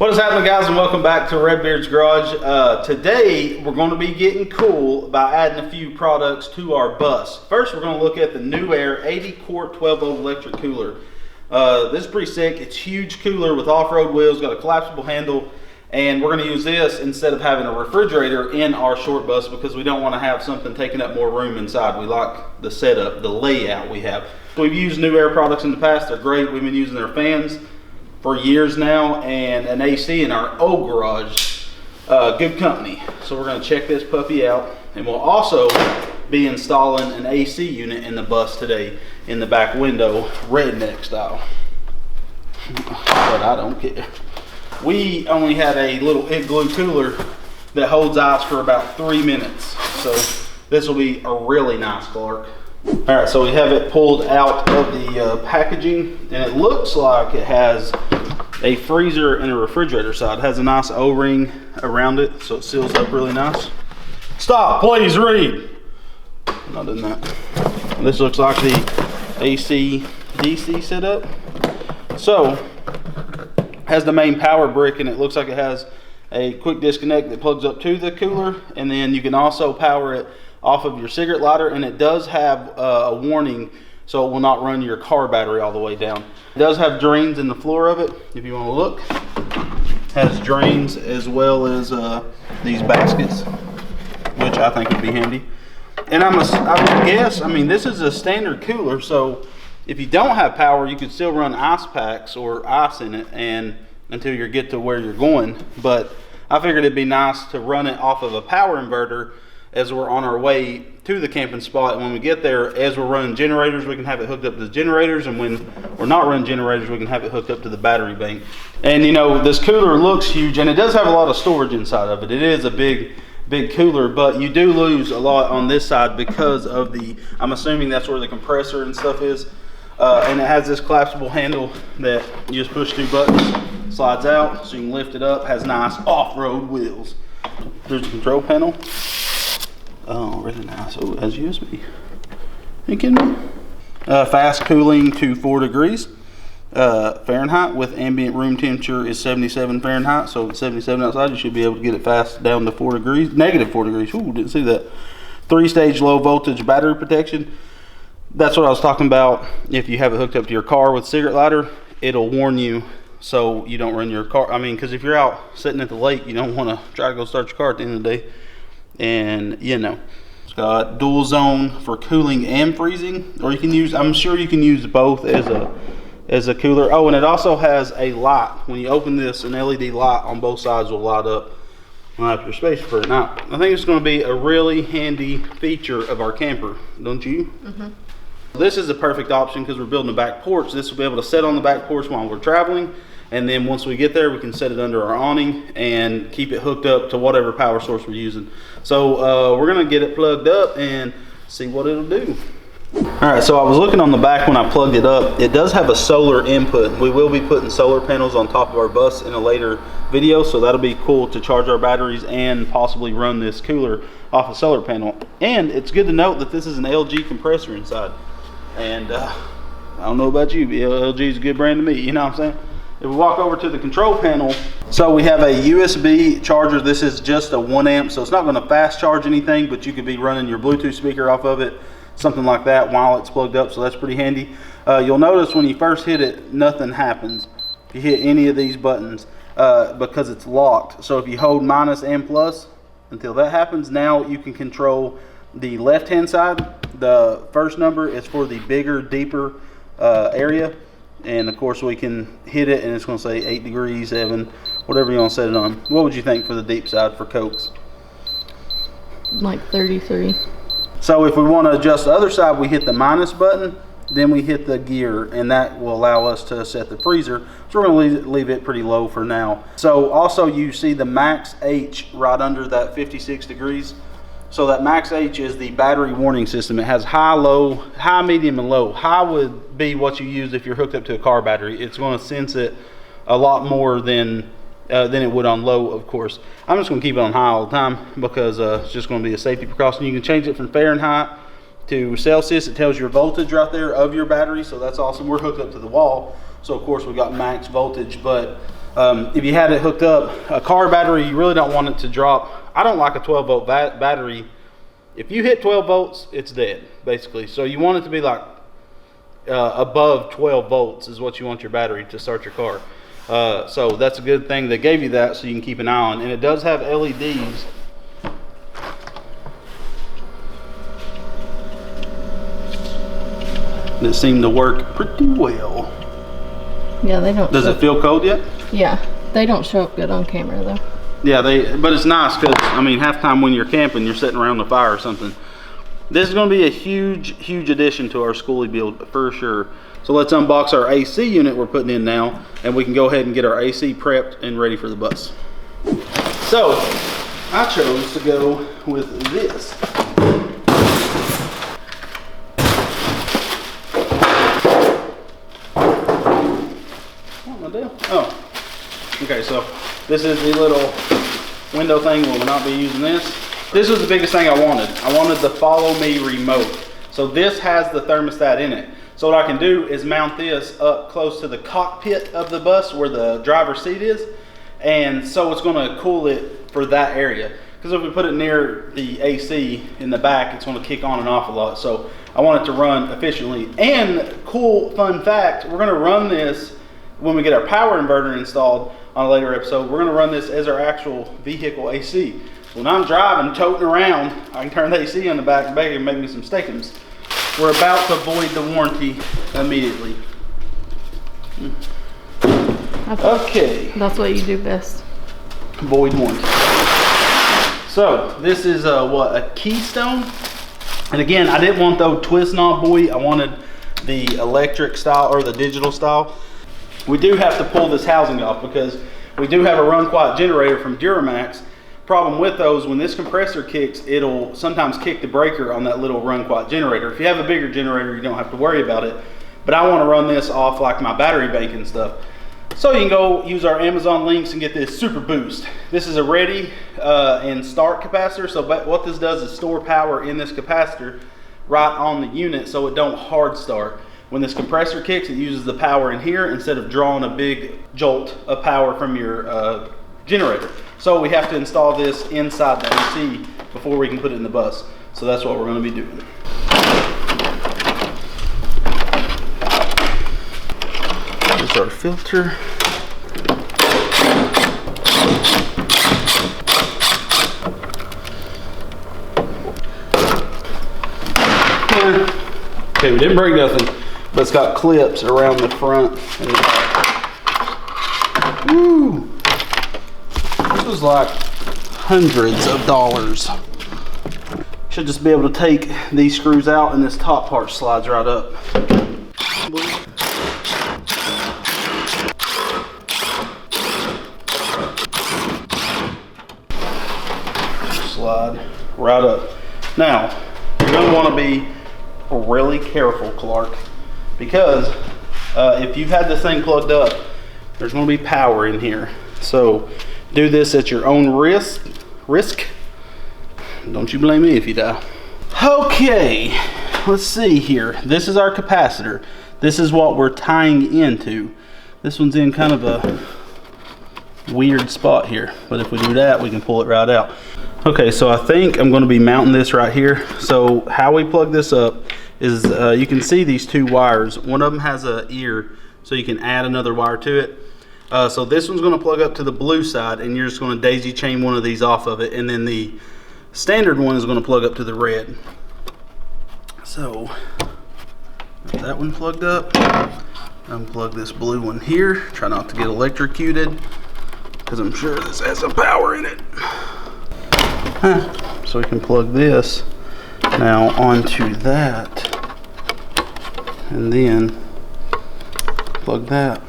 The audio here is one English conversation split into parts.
What is happening, guys, and welcome back to Redbeard's Garage. Today we're going to be getting cool by adding a few products to our bus. First, we're going to look at the Newair 80 quart 12 volt electric cooler. This is pretty sick. It's a huge cooler with off-road wheels, got a collapsible handle, and we're going to use this instead of having a refrigerator in our short bus because we don't want to have something taking up more room inside. We like the setup, the layout we have. We've used Newair products in the past. They're great. We've been using their fans for years now, and an AC in our old garage. Good company. So we're going to check this puppy out, and we'll also be installing an AC unit in the bus today in the back window, re-enact style. But I don't care. We only had a little igloo cooler that holds ice for about 3 minutes, so this will be a really nice Clark. All right, so we have it pulled out of the packaging, and it looks like it has a freezer and a refrigerator side. It has a nice O-ring around it, so it seals up really nice. Stop, please read. I'm not doing that. This looks like the AC DC setup. So, has the main power brick, and it looks like it has a quick disconnect that plugs up to the cooler, and then you can also power it off of your cigarette lighter, and it does have a warning so it will not run your car battery all the way down. It does have drains in the floor of it, if you want to look. It has drains as well as these baskets, which I think would be handy. And I would guess, I mean, this is a standard cooler, so if you don't have power, you could still run ice packs or ice in it and until you get to where you're going. But I figured it'd be nice to run it off of a power inverter as we're on our way to the camping spot. And when we get there, as we're running generators, we can have it hooked up to the generators, and when we're not running generators, we can have it hooked up to the battery bank. And you know, this cooler looks huge, and it does have a lot of storage inside of it. It is a big cooler, but you do lose a lot on this side because of the, I'm assuming that's where the compressor and stuff is. And it has this collapsible handle that you just push 2 buttons, slides out, so you can lift it up. Has nice off-road wheels. There's the control panel. Oh, really nice. Oh, it has USB. You kidding me? Fast cooling to 4 degrees Fahrenheit with ambient room temperature is 77 Fahrenheit. So it's 77 outside, you should be able to get it fast down to 4 degrees, negative 4 degrees. Ooh, didn't see that. 3-stage low voltage battery protection. That's what I was talking about. If you have it hooked up to your car with cigarette lighter, it'll warn you so you don't run your car. I mean, because if you're out sitting at the lake, you don't want to try to go start your car at the end of the day. And you know, it's got dual zone for cooling and freezing, or you can use, I'm sure you can use both as a cooler. Oh, and it also has a light. When you open this, an LED light on both sides will light up after space for it. Now, I think it's going to be a really handy feature of our camper, don't you? Mm-hmm. This is a perfect option because we're building a back porch. This will be able to sit on the back porch while we're traveling, and then once we get there, we can set it under our awning and keep it hooked up to whatever power source we're using. So we're gonna get it plugged up and see what it'll do. All right, so I was looking on the back when I plugged it up. It does have a solar input. We will be putting solar panels on top of our bus in a later video, so that'll be cool to charge our batteries and possibly run this cooler off a solar panel. And it's good to note that this is an LG compressor inside. And I don't know about you, but LG is a good brand to me, you know what I'm saying? If we walk over to the control panel, so we have a USB charger. This is just a 1 amp, so it's not going to fast charge anything, but you could be running your Bluetooth speaker off of it, something like that, while it's plugged up, so that's pretty handy. You'll notice when you first hit it, nothing happens. If you hit any of these buttons, because it's locked. So if you hold minus and plus, until that happens, now you can control the left-hand side. The first number is for the bigger, deeper area. And of course we can hit it and it's going to say 8 degrees, 7, whatever you want to set it on. What would you think for the deep side for Cokes? Like 33. So if we want to adjust the other side, we hit the minus button, then we hit the gear, and that will allow us to set the freezer. So we're going to leave it pretty low for now. So also you see the max H right under that 56 degrees. So that max H is the battery warning system. It has high, low, high, medium, and low. High would be what you use if you're hooked up to a car battery. It's going to sense it a lot more than it would on low, of course. I'm just going to keep it on high all the time because it's just going to be a safety precaution. You can change it from Fahrenheit to Celsius. It tells your voltage right there of your battery, so that's awesome. We're hooked up to the wall, so of course we got max voltage, but If you had it hooked up, a car battery, you really don't want it to drop. I don't like a 12 volt battery. If you hit 12 volts, it's dead, basically. So you want it to be like above 12 volts is what you want your battery to start your car. So that's a good thing they gave you that, so you can keep an eye on. And it does have LEDs. That seem to work pretty well. Yeah, they don't. Does it feel cold yet? Yeah, they don't show up good on camera though. Yeah, but it's nice because, I mean, half the time when you're camping, you're sitting around the fire or something. This is going to be a huge addition to our Skoolie build for sure. So let's unbox our AC unit we're putting in now, and we can go ahead and get our AC prepped and ready for the bus. So I chose to go with this. What am I doing? Oh, okay, so this is the little window thing. We will not be using this. This was the biggest thing I wanted. I wanted the follow me remote. So this has the thermostat in it. So what I can do is mount this up close to the cockpit of the bus where the driver's seat is. And so it's gonna cool it for that area. Because if we put it near the AC in the back, it's gonna kick on and off a lot. So I want it to run efficiently. And cool fun fact, we're gonna run this when we get our power inverter installed on a later episode. We're gonna run this as our actual vehicle AC. When I'm driving, toting around, I can turn the AC on the back and make me some steakums. We're about to void the warranty immediately. Okay. That's what you do best. Void warranty. So this is what, a Keystone? And again, I didn't want the twist knob buoy. I wanted the electric style or the digital style. We do have to pull this housing off because we do have a run quiet generator from Duramax. Problem with those, when this compressor kicks, it'll sometimes kick the breaker on that little run quiet generator. If you have a bigger generator, you don't have to worry about it. But I want to run this off like my battery bank and stuff. So you can go use our Amazon links and get this super boost. This is a ready and start capacitor. So what this does is store power in this capacitor right on the unit so it don't hard start. When this compressor kicks, it uses the power in here instead of drawing a big jolt of power from your generator. So we have to install this inside the AC before we can put it in the bus. So that's what we're going to be doing. Here's our filter. Okay, we didn't break nothing, but it's got clips around the front and the back. Woo! This was like hundreds of dollars. Should just be able to take these screws out and this top part slides right up. Slide right up. Now, you're going to want to be really careful, Clark, because if you've had this thing plugged up, there's going to be power in here. So do this at your own risk. Don't you blame me if you die. Okay, let's see here. This is our capacitor. This is what we're tying into. This one's in kind of a weird spot here, but if we do that, we can pull it right out. Okay, so I think I'm going to be mounting this right here. So how we plug this up is you can see these two wires. One of them has an ear, so you can add another wire to it. So this one's going to plug up to the blue side, and you're just going to daisy chain one of these off of it, and then the standard one is going to plug up to the red. So that one plugged up. Unplug this blue one here. Try not to get electrocuted because I'm sure this has some power in it. So we can plug this now onto that, and then plug that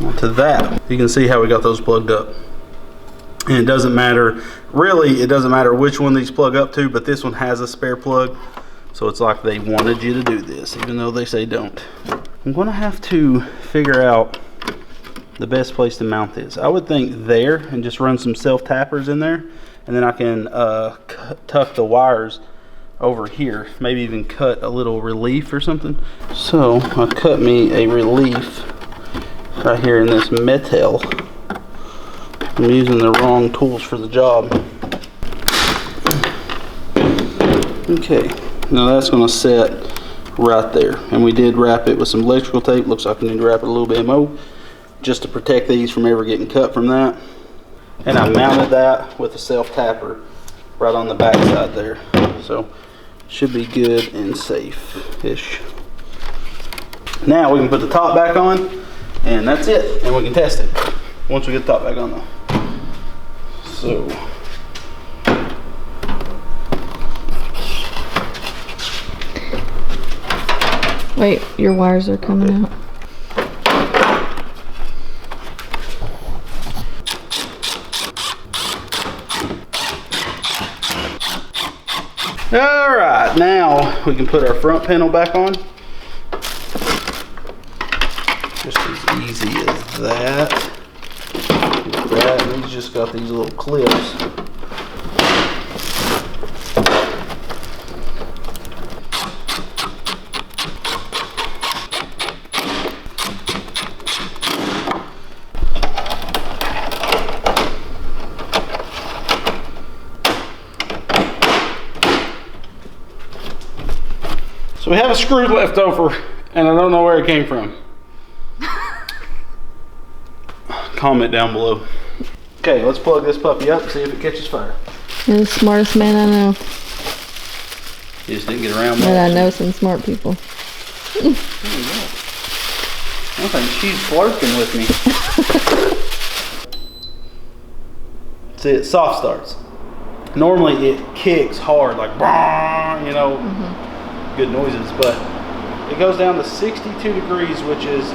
onto that. You can see how we got those plugged up. And it doesn't matter, really, it doesn't matter which one these plug up to, but this one has a spare plug. So it's like they wanted you to do this, even though they say don't. I'm gonna have to figure out the best place to mount this. I would think there, and just run some self-tappers in there, and then I can tuck the wires over here. Maybe even cut a little relief or something. So I cut me a relief right here in this metal. I'm using the wrong tools for the job. Okay, now that's going to set right there. And we did wrap it with some electrical tape. Looks like we need to wrap it a little bit more just to protect these from ever getting cut from that. And I mounted that with a self-tapper right on the back side there. So should be good and safe-ish. Now we can put the top back on, and that's it. And we can test it once we get the top back on though. So wait, your wires are coming out. all right, now we can put our front panel back on. Just as easy as that. And he's just got these little clips. So we have a screw left over, and I don't know where it came from. Comment down below. Okay, let's plug this puppy up and see if it catches fire. You're the smartest man I know. You just didn't get around But much. I know some smart people. I think she's flirting with me. See, it soft starts. Normally it kicks hard, like, you know, good noises, but it goes down to 62 degrees, which is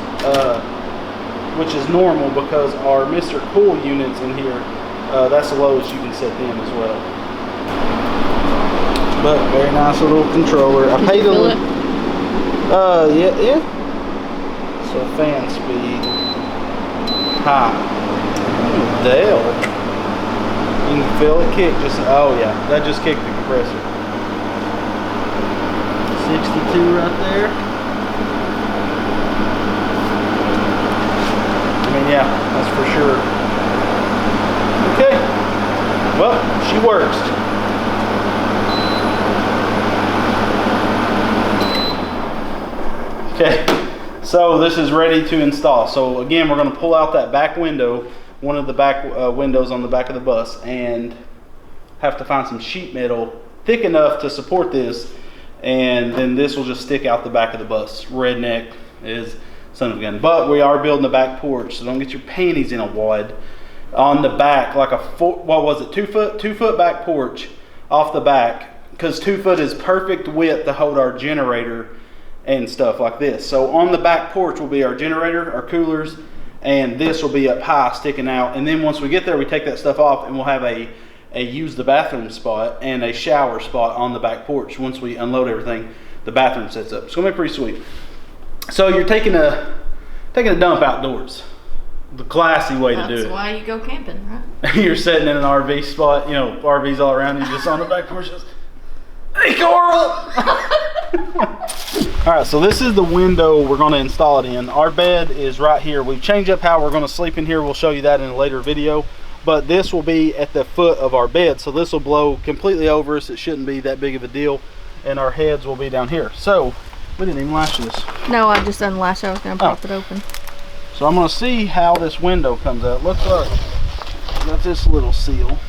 normal because our Mr. Cool units in here, that's the lowest you can set them as well. But very nice little controller. I paid a little. Yeah. So fan speed high. Dale. You can feel it kick. Just oh yeah, that just kicked the compressor. 62 right there. I mean, yeah, that's for sure. Okay. Well, she works. Okay, so this is ready to install. So again, we're going to pull out that back window, one of the back windows on the back of the bus, and have to find some sheet metal thick enough to support this, and then this will just stick out the back of the bus. Redneck is son of a gun. But we are building a back porch, so don't get your panties in a wad. On the back, like a what was it, 2 foot back porch off the back, because 2 foot is perfect width to hold our generator and stuff like this. So on the back porch will be our generator, our coolers, and this will be up high sticking out. And then once we get there, we take that stuff off and we'll have a use the bathroom spot and a shower spot on the back porch. Once we unload everything, the bathroom sets up. It's gonna be pretty sweet. So you're taking a dump outdoors, the classy way to do it. That's why you go camping, right? You're sitting in an RV spot, you know, RVs all around you, just on the back porch. Just, hey, Coral! All right, so this is the window we're going to install it in. Our bed is right here. We've changed up how we're going to sleep in here. We'll show you that in a later video. But this will be at the foot of our bed, so this will blow completely over us. It shouldn't be that big of a deal, and our heads will be down here. So we didn't even lash this. No, I just unlashed. I was going to pop it open. So I'm going to see how this window comes out. Looks like I got this little seal.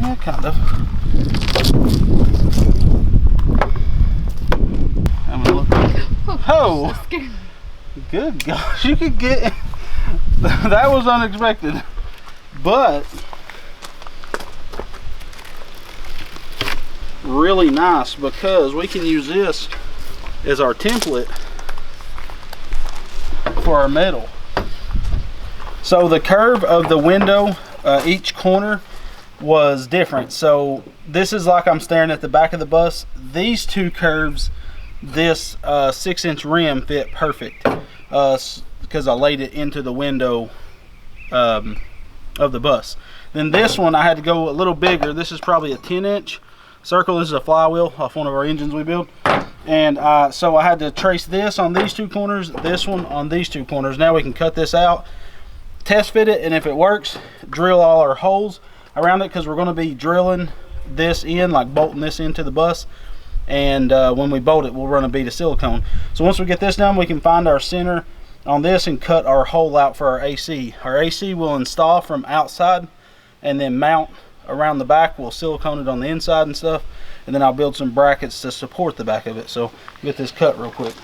Yeah, kind of. I'm gonna look. Oh, So good gosh, you could get. That was unexpected, but really nice because we can use this as our template for our metal. So the curve of the window, each corner was different. So this is like I'm staring at the back of the bus. These two curves, this 6-inch rim fit perfect because I laid it into the window of the bus. Then this one I had to go a little bigger. This is probably a 10-inch, circle. This is a flywheel off one of our engines we build. And so I had to trace this on these 2 corners, this one on these 2 corners. Now we can cut this out, test fit it, and if it works, drill all our holes around it, because we're going to be drilling this in, like bolting this into the bus. And when we bolt it, we'll run a bead of silicone. So once we get this done, we can find our center on this and cut our hole out for our AC. Our AC will install from outside and then mount around the back. We'll silicone it on the inside and stuff, and then I'll build some brackets to support the back of it. So get this cut real quick.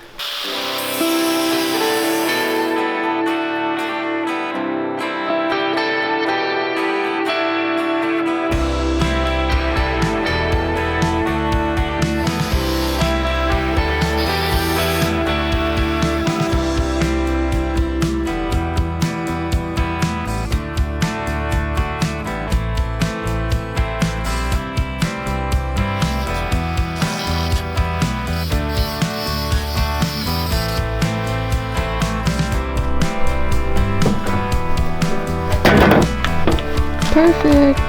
Perfect.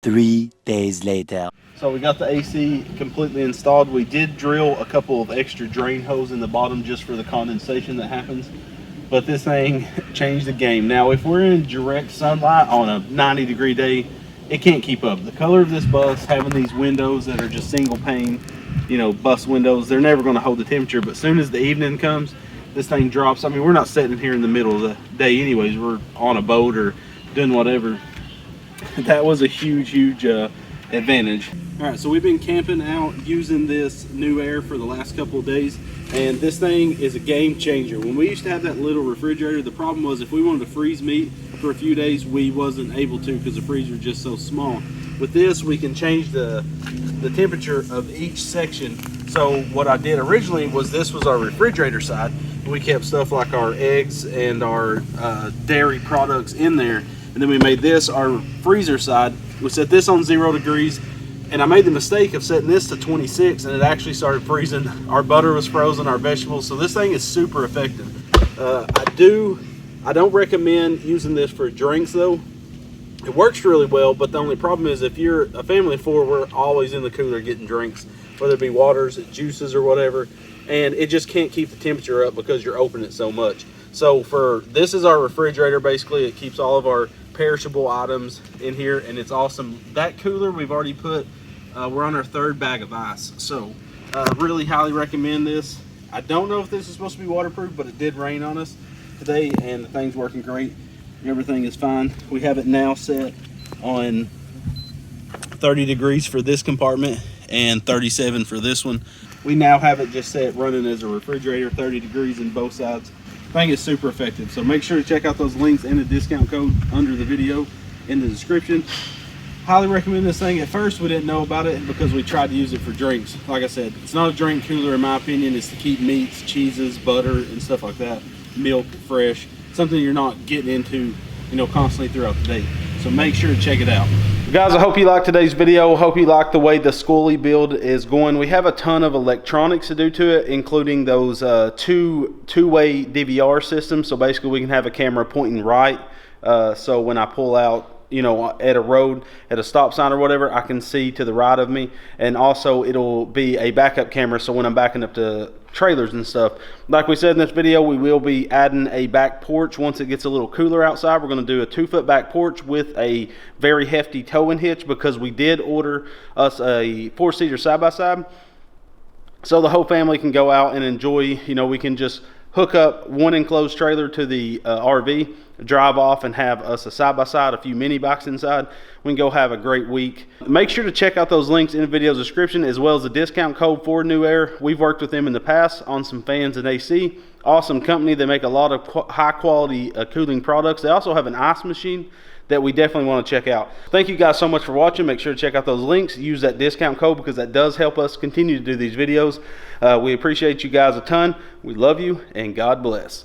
Three days later. So we got the AC completely installed. We did drill a couple of extra drain holes in the bottom just for the condensation that happens, but this thing changed the game. Now if we're in direct sunlight on a 90-degree day, it can't keep up. The color of this bus, having these windows that are just single pane, you know, bus windows, they're never going to hold the temperature, but as soon as the evening comes, this thing drops. I mean, we're not sitting here in the middle of the day anyways. We're on a boat or doing whatever. That was a huge advantage. All right, so we've been camping out using this Newair for the last couple of days, and this thing is a game changer. When we used to have that little refrigerator, the problem was if we wanted to freeze meat for a few days, we wasn't able to because the freezer was just so small. With this, we can change the temperature of each section. So what I did originally was, this was our refrigerator side. We kept stuff like our eggs and our dairy products in there. And then we made this our freezer side. We set this on 0 degrees, and I made the mistake of setting this to 26, and it actually started freezing. Our butter was frozen, our vegetables. So this thing is super effective. I don't recommend using this for drinks though. It works really well, but the only problem is if you're a family of 4, we're always in the cooler getting drinks, whether it be waters, juices, or whatever, and it just can't keep the temperature up because you're opening it so much. So this is our refrigerator basically. It keeps all of our perishable items in here, and it's awesome. That cooler we've already put, we're on our 3rd bag of ice, so really highly recommend this. I don't know if this is supposed to be waterproof, but it did rain on us today, and the thing's working great. Everything is fine. We have it now set on 30 degrees for this compartment and 37 for this one. We now have it just set running as a refrigerator, 30 degrees in both sides. I think it's super effective. So make sure to check out those links and the discount code under the video in the description. Highly recommend this thing. At first we didn't know about it because we tried to use it for drinks. Like I said, it's not a drink cooler in my opinion. It's to keep meats, cheeses, butter, and stuff like that, milk fresh, something you're not getting into, you know, constantly throughout the day. So make sure to check it out. Guys, I hope you liked today's video. Hope you liked the way the Skoolie build is going. We have a ton of electronics to do to it, including those two-way DVR systems. So basically we can have a camera pointing right. So when I pull out, you know, at a road, at a stop sign or whatever, I can see to the right of me. And also it'll be a backup camera, so when I'm backing up to trailers and stuff. Like we said in this video, we will be adding a back porch once it gets a little cooler outside. We're going to do a 2-foot back porch with a very hefty towing hitch, because we did order us a 4-seater side-by-side, so the whole family can go out and enjoy. You know, we can just hook up one enclosed trailer to the RV, drive off, and have us a side-by-side, a few mini bikes inside. We can go have a great week. Make sure to check out those links in the video description, as well as the discount code for Newair. We've worked with them in the past on some fans and AC. Awesome company. They make a lot of high quality cooling products. They also have an ice machine that we definitely want to check out. Thank you guys so much for watching. Make sure to check out those links. Use that discount code, because that does help us continue to do these videos. We appreciate you guys a ton. We love you, and God bless.